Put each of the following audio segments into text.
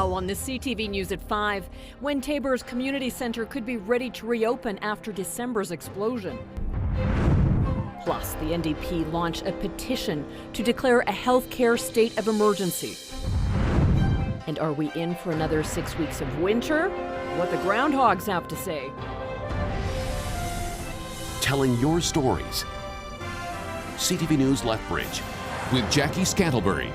now on the CTV News at 5, when Tabor's community centre could be ready to reopen after December's explosion. Plus, the NDP launched a petition to declare a healthcare state of emergency. And are we in for another 6 weeks of winter? What the Groundhogs have to say. Telling your stories. CTV News Lethbridge with Jackie Scantlebury.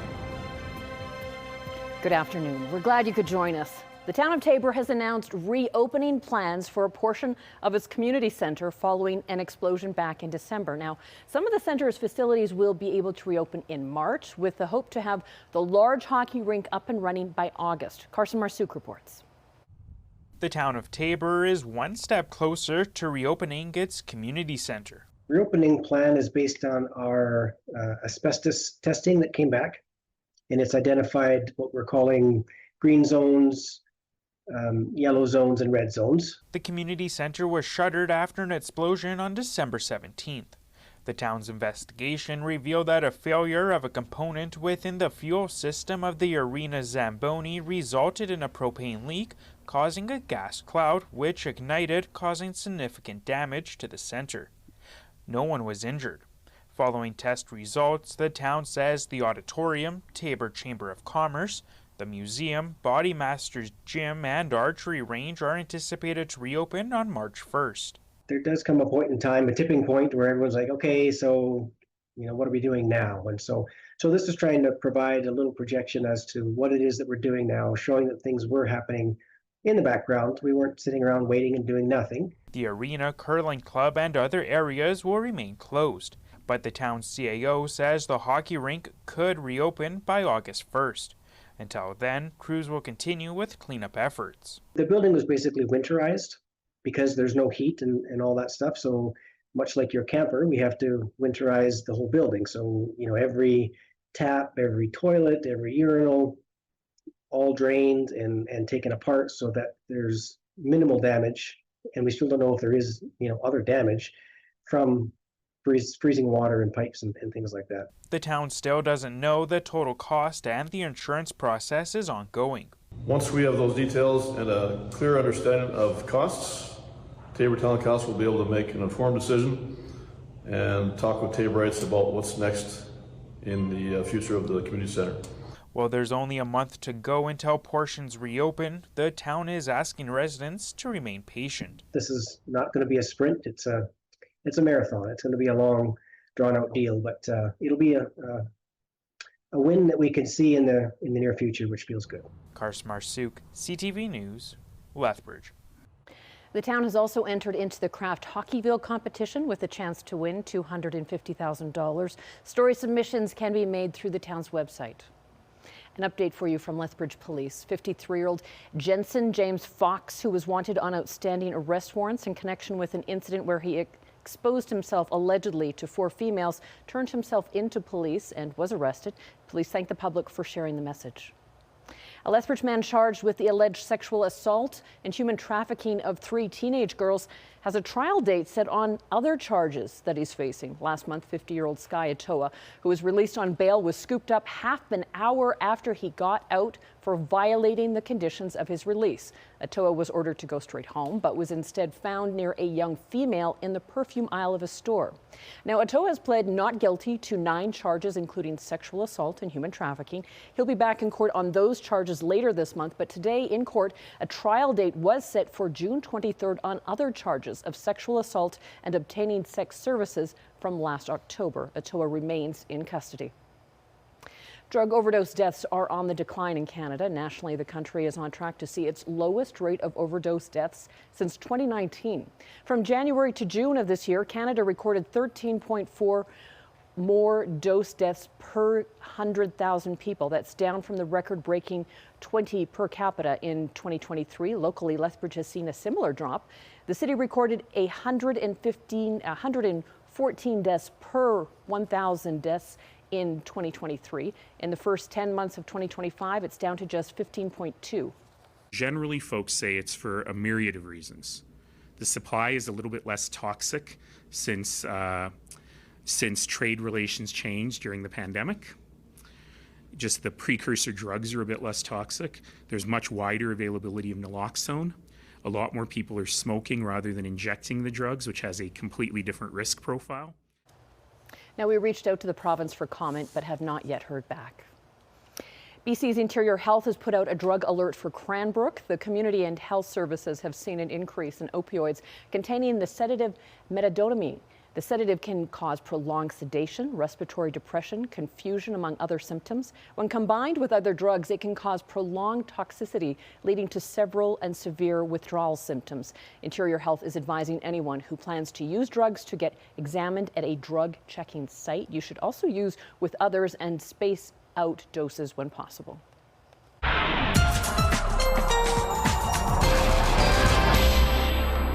Good afternoon. We're glad you could join us. The town of Tabor has announced reopening plans for a portion of its community centre following an explosion back in December. Now, some of the centre's facilities will be able to reopen in March with the hope to have the large hockey rink up and running by August. Carson Marsouk reports. The town of Tabor is one step closer to reopening its community centre. Reopening plan is based on our asbestos testing that came back, and it's identified what we're calling green zones, yellow zones, and red zones. The community centre was shuttered after an explosion on December 17th. The town's investigation revealed that a failure of a component within the fuel system of the Arena Zamboni resulted in a propane leak, causing a gas cloud, which ignited, causing significant damage to the centre. No one was injured. Following test results, the town says the auditorium, Tabor Chamber of Commerce, the museum, Body Masters Gym, and archery range are anticipated to reopen on March 1st. There does come a point in time, a tipping point, where everyone's like, okay, so, what are we doing now? And so this is trying to provide a little projection as to what it is that we're doing now, showing that things were happening in the background. We weren't sitting around waiting and doing nothing. The arena, curling club, and other areas will remain closed, but the town's CAO says the hockey rink could reopen by August 1st. Until then, crews will continue with cleanup efforts. The building was basically winterized because there's no heat and all that stuff. So much like your camper, we have to winterize the whole building. So, every tap, every toilet, every urinal, all drained and taken apart so that there's minimal damage. And we still don't know if there is, other damage from freezing water and pipes and things like that. The town still doesn't know the total cost, and the insurance process is ongoing. Once we have those details and a clear understanding of costs, Tabor Town Council will be able to make an informed decision and talk with Taborites about what's next in the future of the community center. While there's only a month to go until portions reopen, the town is asking residents to remain patient. This is not going to be a sprint. It's a marathon. It's going to be a long, drawn-out deal, but it'll be a win that we can see in the near future, which feels good. Carson Marsouk, CTV News, Lethbridge. The town has also entered into the Craft Hockeyville competition with a chance to win $250,000. Story submissions can be made through the town's website. An update for you from Lethbridge Police. 53-year-old Jensen James Fox, who was wanted on outstanding arrest warrants in connection with an incident where he exposed himself allegedly to 4 females, turned himself into police and was arrested. Police thank the public for sharing the message. A Lethbridge man charged with the alleged sexual assault and human trafficking of 3 teenage girls has a trial date set on other charges that he's facing. Last month, 50-year-old Sky Atoa, who was released on bail, was scooped up half an hour after he got out for violating the conditions of his release. Atoa was ordered to go straight home, but was instead found near a young female in the perfume aisle of a store. Now, Atoa has pled not guilty to 9 charges, including sexual assault and human trafficking. He'll be back in court on those charges later this month, but today in court, a trial date was set for June 23rd on other charges of sexual assault and obtaining sex services from last October. Atoa remains in custody. Drug overdose deaths are on the decline in Canada. Nationally, the country is on track to see its lowest rate of overdose deaths since 2019. From January to June of this year, Canada recorded 13.4 more dose deaths per 100,000 people. That's down from the record-breaking 20 per capita in 2023. Locally, Lethbridge has seen a similar drop. The city recorded 114 deaths per 1,000 deaths in 2023. In the first 10 months of 2025, it's down to just 15.2. Generally, folks say it's for a myriad of reasons. The supply is a little bit less toxic since trade relations changed during the pandemic. just the precursor drugs are a bit less toxic. There's much wider availability of naloxone. A lot more people are smoking rather than injecting the drugs, which has a completely different risk profile. Now, we reached out to the province for comment, but have not yet heard back. BC's Interior Health has put out a drug alert for Cranbrook. The community and health services have seen an increase in opioids containing the sedative methamphetamine. The sedative can cause prolonged sedation, respiratory depression, confusion, among other symptoms. When combined with other drugs, it can cause prolonged toxicity, leading to several and severe withdrawal symptoms. Interior Health is advising anyone who plans to use drugs to get examined at a drug checking site. You should also use with others and space out doses when possible.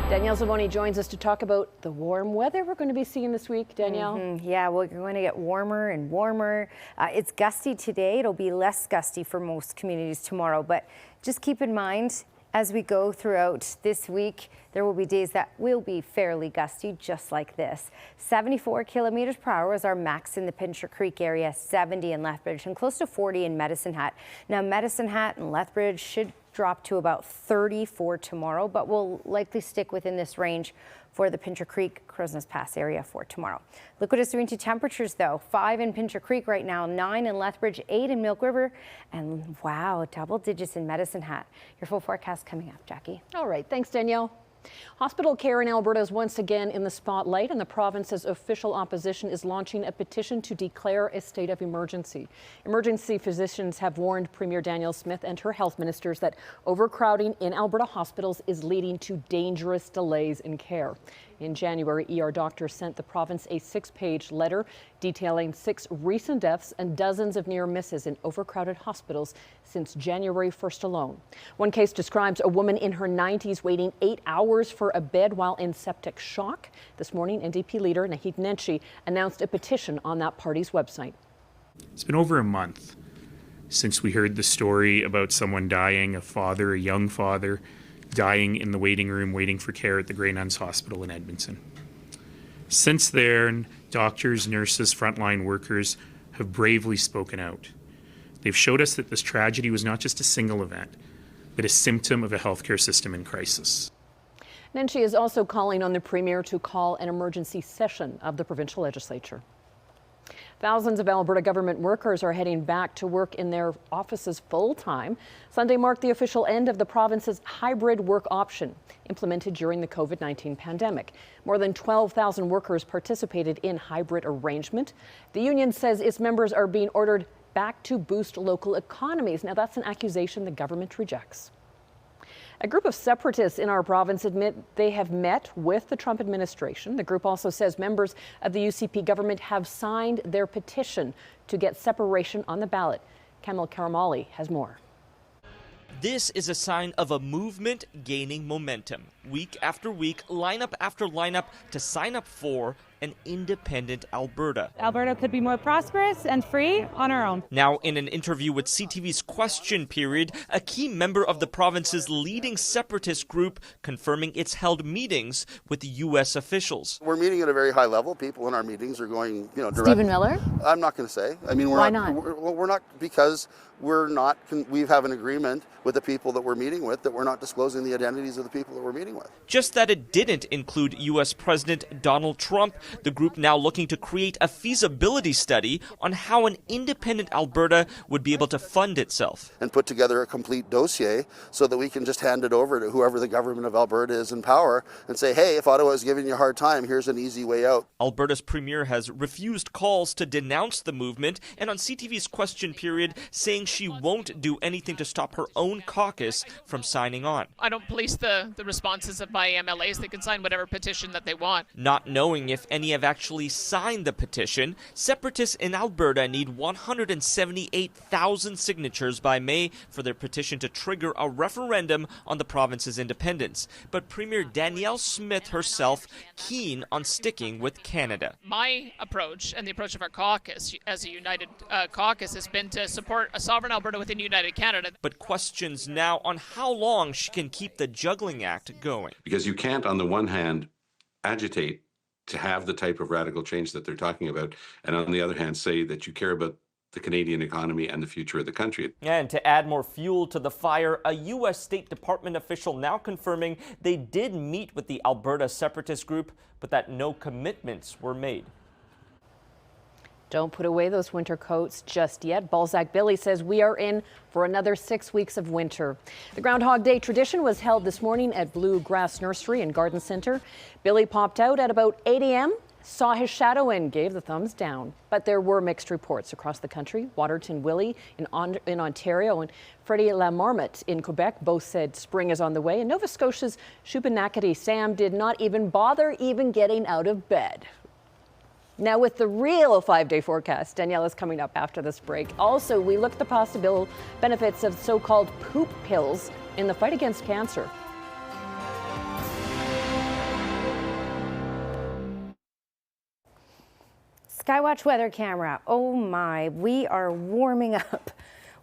Danielle Zavoni joins us to talk about the warm weather we're going to be seeing this week. Danielle? Yeah, well, you're going to get warmer and warmer. It's gusty today. It'll be less gusty for most communities tomorrow. But just keep in mind, as we go throughout this week, there will be days that will be fairly gusty, just like this. 74 kilometers per hour is our max in the Pincher Creek area, 70 in Lethbridge, and close to 40 in Medicine Hat. Now, Medicine Hat and Lethbridge should drop to about 30 for tomorrow, but will likely stick within this range for the Pincher Creek, Crowsnest Pass area for tomorrow. Look what it's doing to temperatures, though. 5 in Pincher Creek right now, 9 in Lethbridge, 8 in Milk River, and wow, double digits in Medicine Hat. Your full forecast coming up, Jackie. All right, thanks, Danielle. Hospital care in Alberta is once again in the spotlight, and the province's official opposition is launching a petition to declare a state of emergency. Emergency physicians have warned Premier Danielle Smith and her health ministers that overcrowding in Alberta hospitals is leading to dangerous delays in care. In January, ER doctors sent the province a 6-page letter detailing 6 recent deaths and dozens of near misses in overcrowded hospitals since January 1st alone. One case describes a woman in her 90s waiting 8 hours for a bed while in septic shock. This morning, NDP leader Naheed Nenshi announced a petition on that party's website. It's been over a month since we heard the story about someone dying, a young father, dying in the waiting room waiting for care at the Grey Nuns Hospital in Edmonton. Since then, doctors, nurses, frontline workers have bravely spoken out. They've showed us that this tragedy was not just a single event, but a symptom of a healthcare system in crisis. Nenshi is also calling on the Premier to call an emergency session of the provincial legislature. Thousands of Alberta government workers are heading back to work in their offices full-time. Sunday marked the official end of the province's hybrid work option, implemented during the COVID-19 pandemic. More than 12,000 workers participated in hybrid arrangement. The union says its members are being ordered back to boost local economies. Now, that's an accusation the government rejects. A group of separatists in our province admit they have met with the Trump administration. The group also says members of the UCP government have signed their petition to get separation on the ballot. Kamil Karamali has more. This is a sign of a movement gaining momentum. Week after week, lineup after lineup to sign up for an independent Alberta. Alberta could be more prosperous and free on our own. Now, in an interview with CTV's Question Period, a key member of the province's leading separatist group confirming it's held meetings with U.S. officials. We're meeting at a very high level. People in our meetings are going, direct. Stephen Miller? I'm not going to say. I mean, Why not? We're not, because we have an agreement with the people that we're meeting with that we're not disclosing the identities of the people that we're meeting with. Just that it didn't include U.S. President Donald Trump, the group now looking to create a feasibility study on how an independent Alberta would be able to fund itself. And put together a complete dossier so that we can just hand it over to whoever the government of Alberta is in power and say, hey, if Ottawa is giving you a hard time, here's an easy way out. Alberta's premier has refused calls to denounce the movement, and on CTV's Question Period saying she won't do anything to stop her own caucus from signing on. I don't police the responses of my MLAs. They can sign whatever petition that they want. Not knowing if any have actually signed the petition, separatists in Alberta need 178,000 signatures by May for their petition to trigger a referendum on the province's independence. But Premier Danielle Smith herself keen on sticking with Canada. My approach and the approach of our caucus as a united caucus has been to support a sovereign Alberta within United Canada. But questions now on how long she can keep the juggling act going. Because you can't, on the one hand, agitate to have the type of radical change that they're talking about, and on the other hand, say that you care about the Canadian economy and the future of the country. And to add more fuel to the fire, a U.S. State Department official now confirming they did meet with the Alberta separatist group, but that no commitments were made. Don't put away those winter coats just yet. Balzac Billy says we are in for another 6 weeks of winter. The Groundhog Day tradition was held this morning at Blue Grass Nursery and Garden Centre. Billy popped out at about 8 a.m., saw his shadow and gave the thumbs down. But there were mixed reports across the country. Waterton Willie in Ontario and Freddie Lamarmot in Quebec both said spring is on the way. And Nova Scotia's Shubenacadie Sam did not even bother getting out of bed. Now with the real 5-day forecast, Danielle is coming up after this break. Also, we look at the possible benefits of so-called poop pills in the fight against cancer. Skywatch weather camera. Oh my, we are warming up.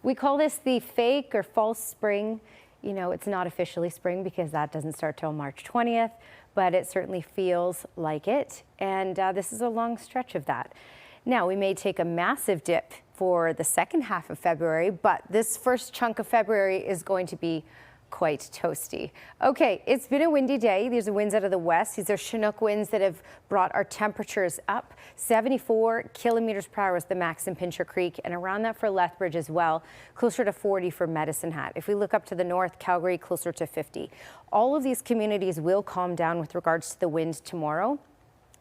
We call this the fake or false spring. You know, it's not officially spring because that doesn't start till March 20th, but it certainly feels like it. And this is a long stretch of that. Now, we may take a massive dip for the second half of February, but this first chunk of February is going to be quite toasty. Okay, it's been a windy day. These are winds out of the west. These are Chinook winds that have brought our temperatures up. 74 kilometers per hour is the max in Pincher Creek, and around that for Lethbridge as well, closer to 40 for Medicine Hat. If we look up to the north, Calgary closer to 50. All of these communities will calm down with regards to the wind tomorrow.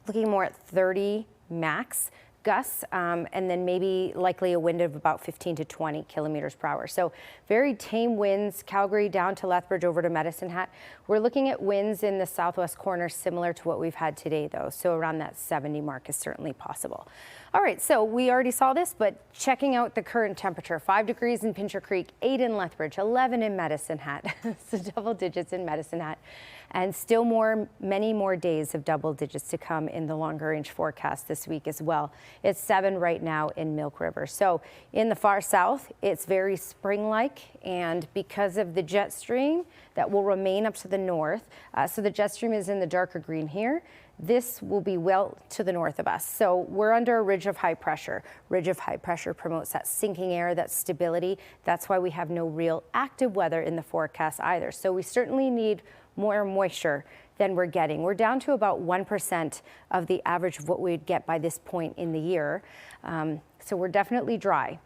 Looking more at 30 max gusts, and then maybe likely a wind of about 15 to 20 kilometers per hour. So very tame winds, Calgary down to Lethbridge over to Medicine Hat. We're looking at winds in the southwest corner similar to what we've had today though. So around that 70 mark is certainly possible. All right, so we already saw this, but checking out the current temperature, 5 degrees in Pincher Creek, 8 in Lethbridge, 11 in Medicine Hat, so double digits in Medicine Hat. And still many more days of double digits to come in the longer range forecast this week as well. It's 7 right now in Milk River. So in the far south, it's very spring-like, and because of the jet stream that will remain up to the north, so the jet stream is in the darker green here, this will be well to the north of us. So we're under a ridge of high pressure. Ridge of high pressure promotes that sinking air, that stability. That's why we have no real active weather in the forecast either. So we certainly need more moisture than we're getting. We're down to about 1% of the average of what we'd get by this point in the year. So we're definitely dry.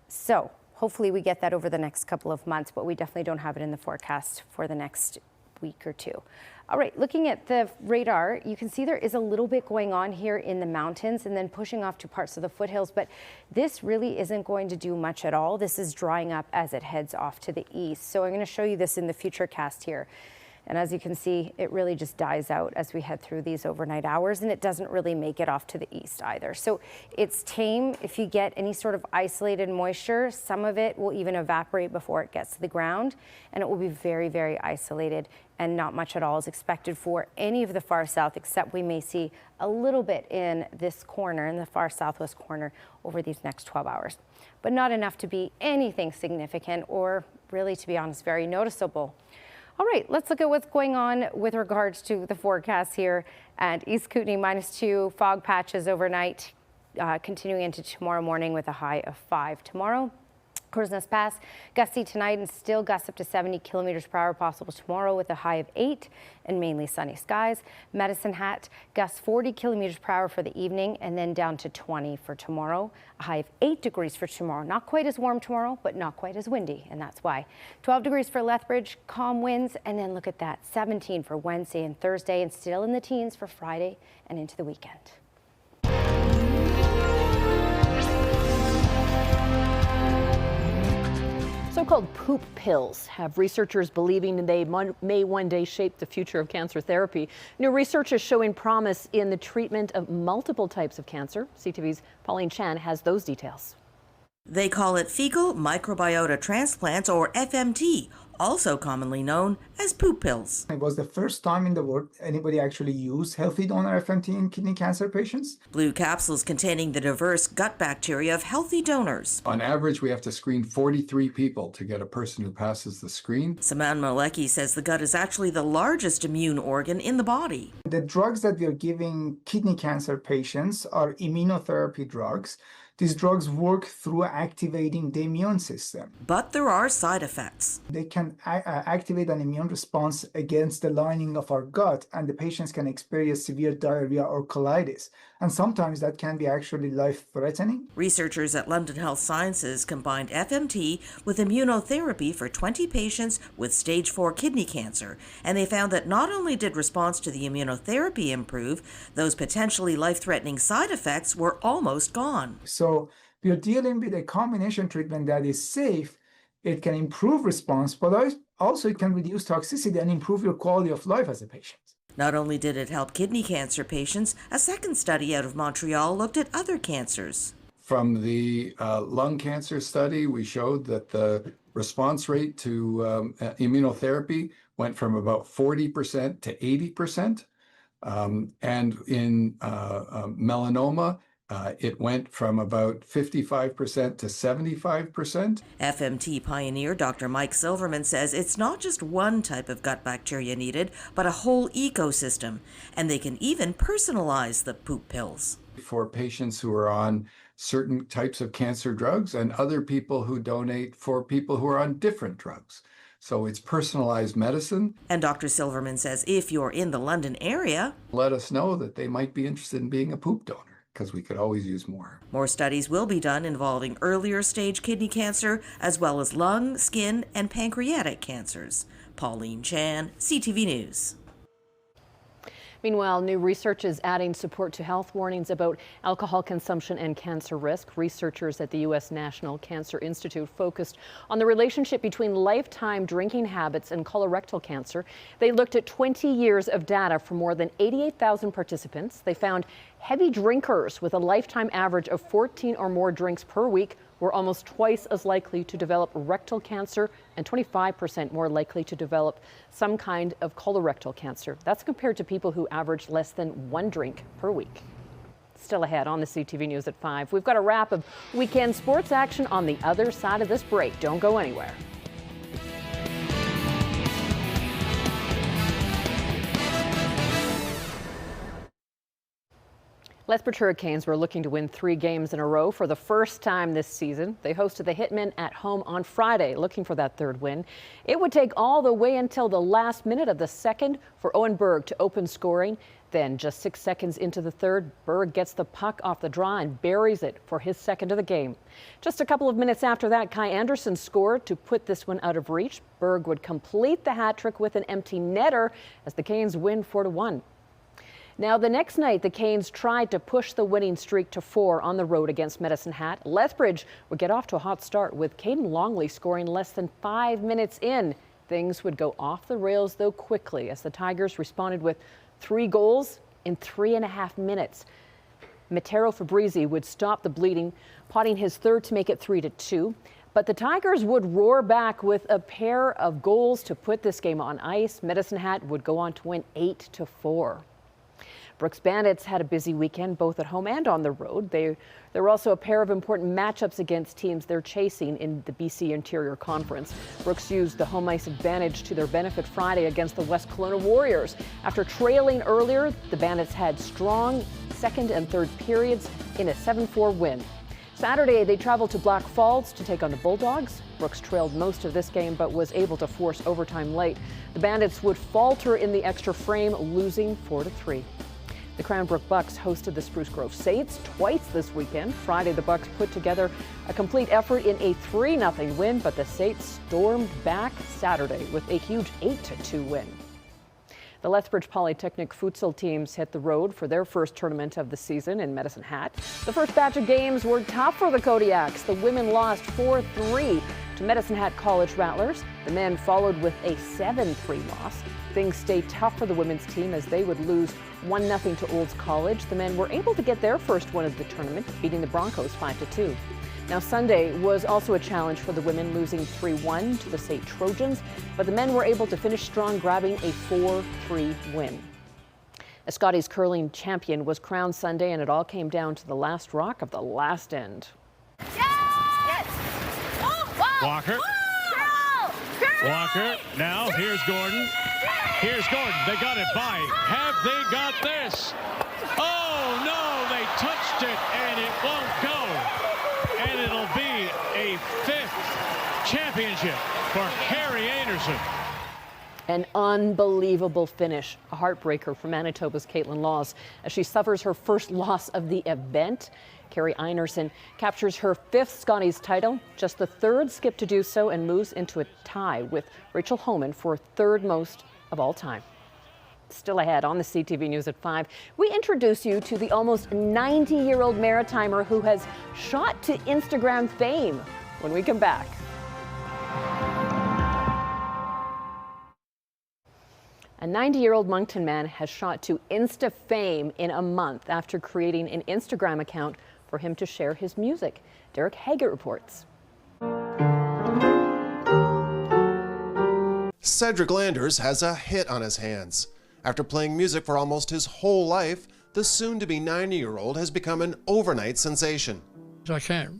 So hopefully we get that over the next couple of months, but we definitely don't have it in the forecast for the next week or two. All right, looking at the radar, you can see there is a little bit going on here in the mountains and then pushing off to parts of the foothills, but this really isn't going to do much at all. This is drying up as it heads off to the east. So I'm going to show you this in the future cast here. And as you can see, it really just dies out as we head through these overnight hours, and it doesn't really make it off to the east either. So it's tame. If you get any sort of isolated moisture, some of it will even evaporate before it gets to the ground, and it will be very, very isolated, and not much at all is expected for any of the far south, except we may see a little bit in this corner, in the far southwest corner, over these next 12 hours. But not enough to be anything significant or really, to be honest, very noticeable. All right, let's look at what's going on with regards to the forecast here at East Kootenay, -2, fog patches overnight, continuing into tomorrow morning with a high of 5 tomorrow. Corsness Pass, gusty tonight and still gusts up to 70 kilometers per hour possible tomorrow with a high of 8 and mainly sunny skies. Medicine Hat, gusts 40 kilometers per hour for the evening and then down to 20 for tomorrow. A high of 8 degrees for tomorrow. Not quite as warm tomorrow, but not quite as windy, and that's why. 12 degrees for Lethbridge, calm winds, and then look at that, 17 for Wednesday and Thursday, and still in the teens for Friday and into the weekend. So-called poop pills have researchers believing they may one day shape the future of cancer therapy. New research is showing promise in the treatment of multiple types of cancer. CTV's Pauline Chan has those details. They call it fecal microbiota transplants, or FMT, also commonly known as poop pills. It was the first time in the world anybody actually used healthy donor FMT in kidney cancer patients. Blue capsules containing the diverse gut bacteria of healthy donors. On average, we have to screen 43 people to get a person who passes the screen. Saman Maleki says the gut is actually the largest immune organ in the body. The drugs that we are giving kidney cancer patients are immunotherapy drugs These drugs work through activating the immune system. But there are side effects. They can activate an immune response against the lining of our gut, and the patients can experience severe diarrhea or colitis. And sometimes that can be actually life-threatening. Researchers at London Health Sciences combined FMT with immunotherapy for 20 patients with stage 4 kidney cancer, and they found that not only did response to the immunotherapy improve, those potentially life-threatening side effects were almost gone. So we are dealing with a combination treatment that is safe. It can improve response, but also it can reduce toxicity and improve your quality of life as a patient. Not only did it help kidney cancer patients, a second study out of Montreal looked at other cancers. From the lung cancer study, we showed that the response rate to immunotherapy went from about 40% to 80%. And in melanoma, it went from about 55% to 75%. FMT pioneer Dr. Mike Silverman says it's not just one type of gut bacteria needed, but a whole ecosystem. And they can even personalize the poop pills. For patients who are on certain types of cancer drugs and other people who donate for people who are on different drugs. So it's personalized medicine. And Dr. Silverman says if you're in the London area, let us know that they might be interested in being a poop donor, because we could always use more. More studies will be done involving earlier stage kidney cancer, as well as lung, skin, and pancreatic cancers. Pauline Chan, CTV News. Meanwhile, new research is adding support to health warnings about alcohol consumption and cancer risk. Researchers at the U.S. National Cancer Institute focused on the relationship between lifetime drinking habits and colorectal cancer. They looked at 20 years of data from more than 88,000 participants. They found heavy drinkers with a lifetime average of 14 or more drinks per week were almost twice as likely to develop rectal cancer and 25% more likely to develop some kind of colorectal cancer. That's compared to people who average less than one drink per week. Still ahead on the CTV News at 5. We've got a wrap of weekend sports action on the other side of this break. Don't go anywhere. Lethbridge Hurricanes were looking to win 3 games in a row for the first time this season. They hosted the Hitmen at home on Friday, looking for that 3rd win. It would take all the way until the last minute of the 2nd for Owen Berg to open scoring. Then, just 6 seconds into the 3rd, Berg gets the puck off the draw and buries it for his 2nd of the game. Just a couple of minutes after that, Kai Anderson scored to put this one out of reach. Berg would complete the hat trick with an empty netter as the Canes win 4-1. Now, the next night, the Canes tried to push the winning streak to 4 on the road against Medicine Hat. Lethbridge would get off to a hot start with Caden Longley scoring less than 5 minutes in. Things would go off the rails, though, quickly as the Tigers responded with 3 goals in 3.5 minutes. Matteo Fabrizi would stop the bleeding, potting his 3rd to make it 3-2. But the Tigers would roar back with a pair of goals to put this game on ice. Medicine Hat would go on to win 8-4. Brooks Bandits had a busy weekend, both at home and on the road. There were also a pair of important matchups against teams they're chasing in the BC Interior Conference. Brooks used the home ice advantage to their benefit Friday against the West Kelowna Warriors. After trailing earlier, the Bandits had strong 2nd and 3rd periods in a 7-4 win. Saturday, they traveled to Black Falls to take on the Bulldogs. Brooks trailed most of this game, but was able to force overtime late. The Bandits would falter in the extra frame, losing 4-3. The Cranbrook Bucks hosted the Spruce Grove Saints twice this weekend. Friday, the Bucks put together a complete effort in a 3-0 win, but the Saints stormed back Saturday with a huge 8-2 win. The Lethbridge Polytechnic futsal teams hit the road for their first tournament of the season in Medicine Hat. The first batch of games were tough for the Kodiaks. The women lost 4-3 to Medicine Hat College Rattlers. The men followed with a 7-3 loss. Things stayed tough for the women's team as they would lose 1-0 to Olds College. The men were able to get their first win of the tournament, beating the Broncos 5-2. Now, Sunday was also a challenge for the women, losing 3-1 to the St. Trojans, but the men were able to finish strong, grabbing a 4-3 win. A Scotties curling champion was crowned Sunday, and it all came down to the last rock of the last end. Yes! Oh, wow. Walker. Girl. Walker. Now, here's Gordon. Here's Gordon. They got it by. Have they got this? Oh, no, they touched it, and it won't go. And it'll be a 5th championship for Harry Anderson. An unbelievable finish, a heartbreaker for Manitoba's Caitlin Laws as she suffers her first loss of the event. Carrie Einerson captures her 5th Scotties title, just the 3rd skip to do so, and moves into a tie with Rachel Homan for 3rd most of all time. Still ahead on the CTV News at 5, we introduce you to the almost 90-year-old Maritimer who has shot to Instagram fame when we come back. A 90-year-old Moncton man has shot to Insta fame in a month after creating an Instagram account for him to share his music. Derek Haggett reports. Cedric Landers has a hit on his hands. After playing music for almost his whole life, the soon-to-be 90-year-old has become an overnight sensation. I can't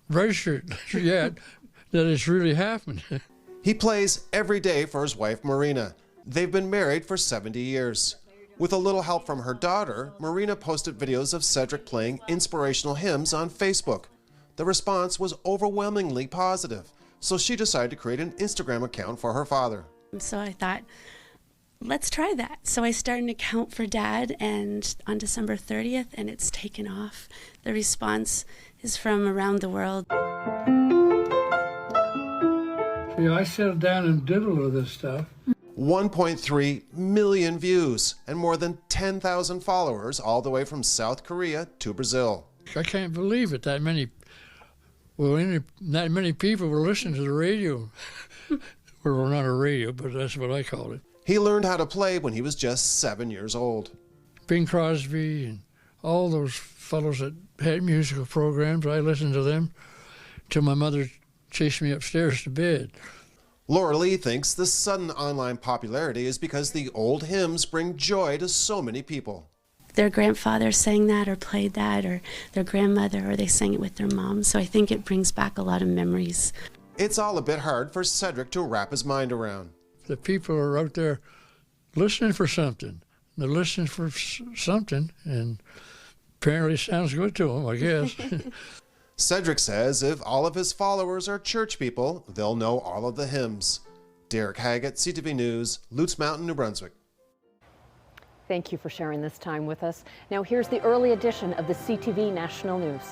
register it yet that it's really happened. He plays every day for his wife, Marina. They've been married for 70 years. With a little help from her daughter, Marina posted videos of Cedric playing inspirational hymns on Facebook. The response was overwhelmingly positive, so she decided to create an Instagram account for her father. So I thought, let's try that. So I started an account for Dad, and on December 30th, and it's taken off. The response is from around the world. See, I settled down and did all of this stuff. 1.3 million views and more than 10,000 followers all the way from South Korea to Brazil. I can't believe it, that many people were listening to the radio. Well, not a radio, but that's what I call it. He learned how to play when he was just 7 years old. Bing Crosby and all those fellows that had musical programs, I listened to them till my mother chased me upstairs to bed. Laura Lee thinks the sudden online popularity is because the old hymns bring joy to so many people. Their grandfather sang that or played that, or their grandmother, or they sang it with their mom. So I think it brings back a lot of memories. It's all a bit hard for Cedric to wrap his mind around. The people are out there listening for something. They're listening for something, and apparently it sounds good to them, I guess. Cedric says if all of his followers are church people, they'll know all of the hymns. Derek Haggett, CTV News, Lutz Mountain, New Brunswick. Thank you for sharing this time with us. Now here's the early edition of the CTV National News.